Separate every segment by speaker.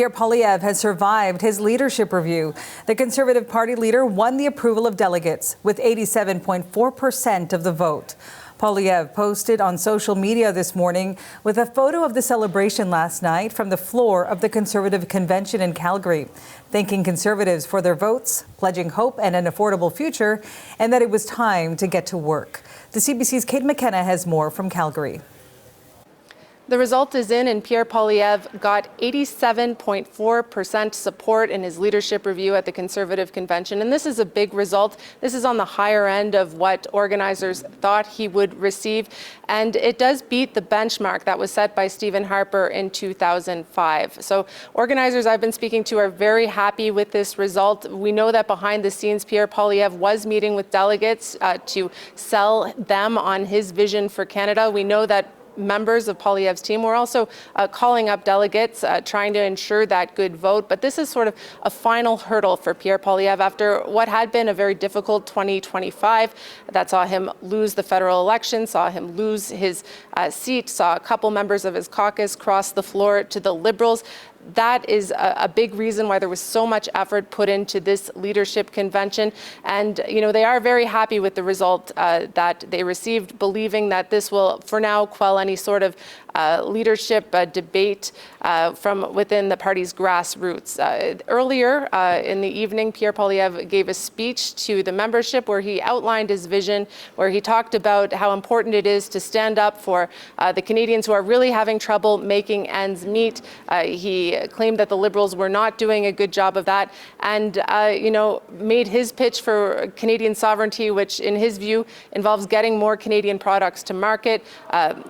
Speaker 1: Pierre Poilievre has survived his leadership review. The Conservative Party leader won the approval of delegates with 87.4% of the vote. Poilievre posted on social media this morning with a photo of the celebration last night from the floor of the Conservative Convention in Calgary, thanking Conservatives for their votes, pledging hope and an affordable future, and that it was time to get to work. The CBC's Kate McKenna has more from Calgary.
Speaker 2: The result is in, and Pierre Poilievre got 87.4% support in his leadership review at the Conservative Convention. And this is a big result. This is on the higher end of what organizers thought he would receive. And it does beat the benchmark that was set by Stephen Harper in 2005. So organizers I've been speaking to are very happy with this result. We know that behind the scenes, Pierre Poilievre was meeting with delegates to sell them on his vision for Canada. We know that members of Poilievre's team were also calling up delegates, trying to ensure that good vote. But this is sort of a final hurdle for Pierre Poilievre after what had been a very difficult 2025 that saw him lose the federal election, saw him lose his seat, saw a couple members of his caucus cross the floor to the Liberals. That is a big reason why there was so much effort put into this leadership convention. And, you know, they are very happy with the result that they received, believing that this will, for now, quell any sort of leadership debate from within the party's grassroots. Earlier in the evening, Pierre Poilievre gave a speech to the membership where he outlined his vision, where he talked about how important it is to stand up for the Canadians who are really having trouble making ends meet. He claimed that the Liberals were not doing a good job of that, and made his pitch for Canadian sovereignty, which in his view involves getting more Canadian products to market,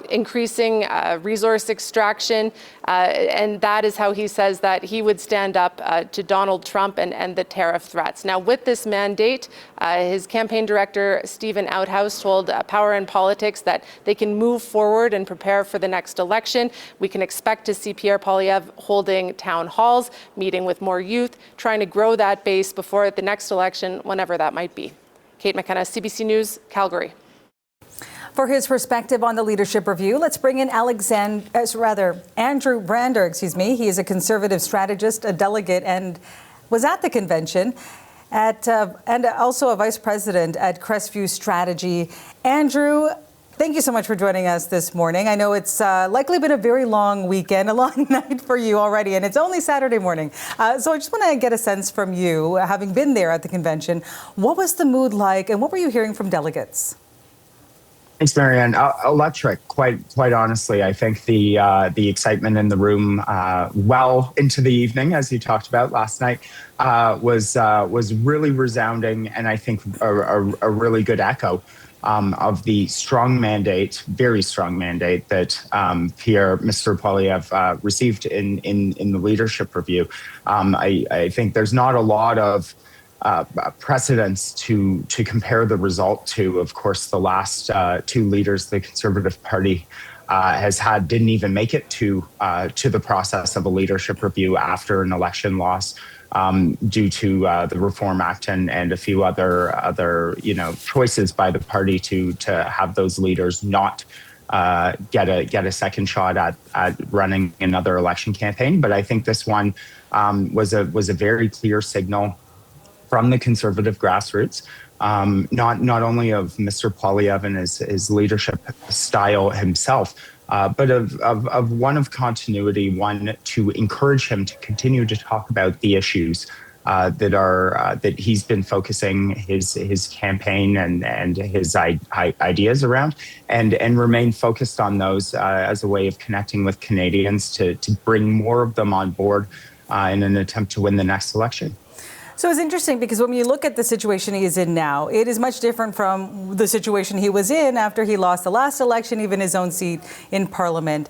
Speaker 2: increasing resource extraction, and that is how he says that he would stand up to Donald Trump and the tariff threats. Now, with this mandate, his campaign director, Stephen Outhouse, told Power and Politics that they can move forward and prepare for the next election. We can expect to see Pierre Poilievre holding town halls, meeting with more youth, trying to grow that base before the next election, whenever that might be. Kate McKenna, CBC News, Calgary.
Speaker 1: For his perspective on the leadership review, let's bring in Andrew Brander. He is a Conservative strategist, a delegate, and was at the convention and also a vice president at Crestview Strategy. Andrew, thank you so much for joining us this morning. I know it's likely been a very long weekend, a long night for you already, and it's only Saturday morning. So I just want to get a sense from you, having been there at the convention, what was the mood like and what were you hearing from delegates?
Speaker 3: Thanks, Marianne. Electric, quite honestly. I think the excitement in the room well into the evening, as you talked about last night, was really resounding, and I think a really good echo of the strong mandate, very strong mandate that Mr. Poilievre received in the leadership review. I think there's not a lot of precedents to compare the result to. Of course, the last two leaders the Conservative Party has had didn't even make it to the process of a leadership review after an election loss due to the Reform Act and a few other choices by the party to have those leaders not get a second shot at running another election campaign. But I think this one was a very clear signal from the Conservative grassroots, not only of Mr. Poilievre and his leadership style himself, but of one of continuity, one to encourage him to continue to talk about the issues that he's been focusing his campaign and his ideas around, and remain focused on those as a way of connecting with Canadians to bring more of them on board in an attempt to win the next election.
Speaker 1: So it's interesting because when you look at the situation he is in now, it is much different from the situation he was in after he lost the last election, even his own seat in Parliament.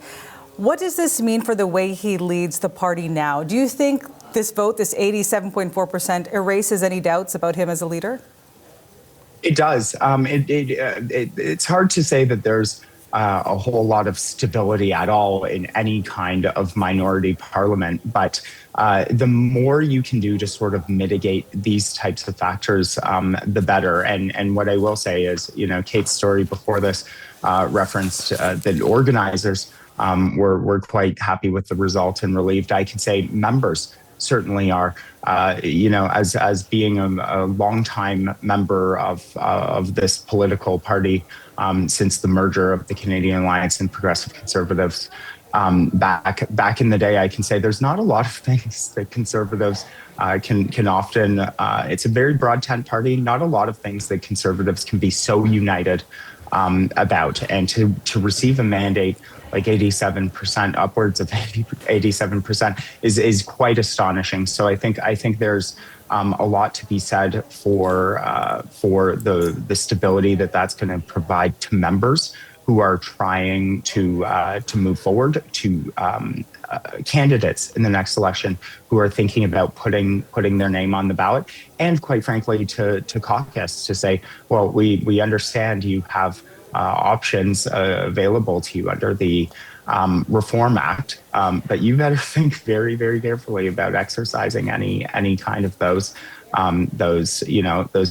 Speaker 1: What does this mean for the way he leads the party now? Do you think this vote, this 87.4%, erases any doubts about him as a leader?
Speaker 3: It does. It's hard to say that there's a whole lot of stability at all in any kind of minority parliament. But the more you can do to sort of mitigate these types of factors, the better. And what I will say is, Kate's story before this referenced that organizers we're quite happy with the result and relieved. I can say members certainly are. As being a longtime member of this political party since the merger of the Canadian Alliance and Progressive Conservatives back in the day, I can say there's not a lot of things that Conservatives can often. It's a very broad tent party. Not a lot of things that Conservatives can be so united about, and to receive a mandate like 87%, upwards of 87%, is quite astonishing. So I think there's a lot to be said for the stability that's going to provide to members who are trying to move forward, to candidates in the next election who are thinking about putting their name on the ballot, and quite frankly to caucus to say, well, we understand you have options available to you under the Reform Act, but you better think very, very carefully about exercising any kind of those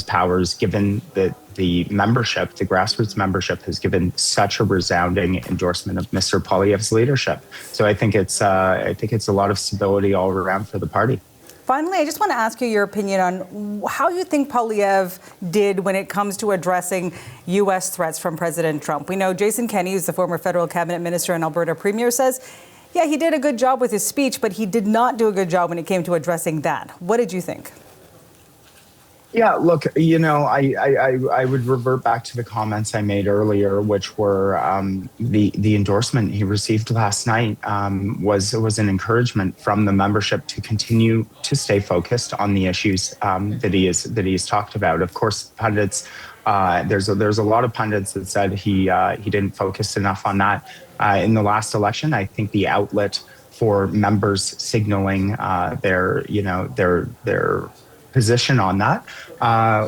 Speaker 3: powers, given that the membership, the grassroots membership, has given such a resounding endorsement of Mr. Poilievre's leadership. So I think it's a lot of stability all around for the party.
Speaker 1: Finally, I just want to ask you your opinion on how you think Poilievre did when it comes to addressing U.S. threats from President Trump. We know Jason Kenney, who's the former federal cabinet minister and Alberta premier, says, yeah, he did a good job with his speech, but he did not do a good job when it came to addressing that. What did you think?
Speaker 3: Yeah, look, I would revert back to the comments I made earlier, which were the endorsement he received last night was an encouragement from the membership to continue to stay focused on the issues that he has talked about. Of course, pundits, there's a lot of pundits that said he didn't focus enough on that in the last election. I think the outlet for members signaling their position on that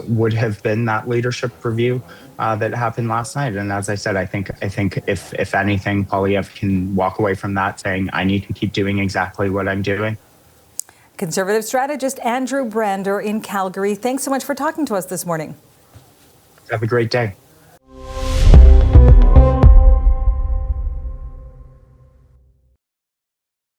Speaker 3: would have been that leadership review that happened last night. And as I said, I think if anything, Poilievre can walk away from that saying, I need to keep doing exactly what I'm doing.
Speaker 1: Conservative strategist Andrew Brander in Calgary, thanks so much for talking to us this morning.
Speaker 3: Have a great day.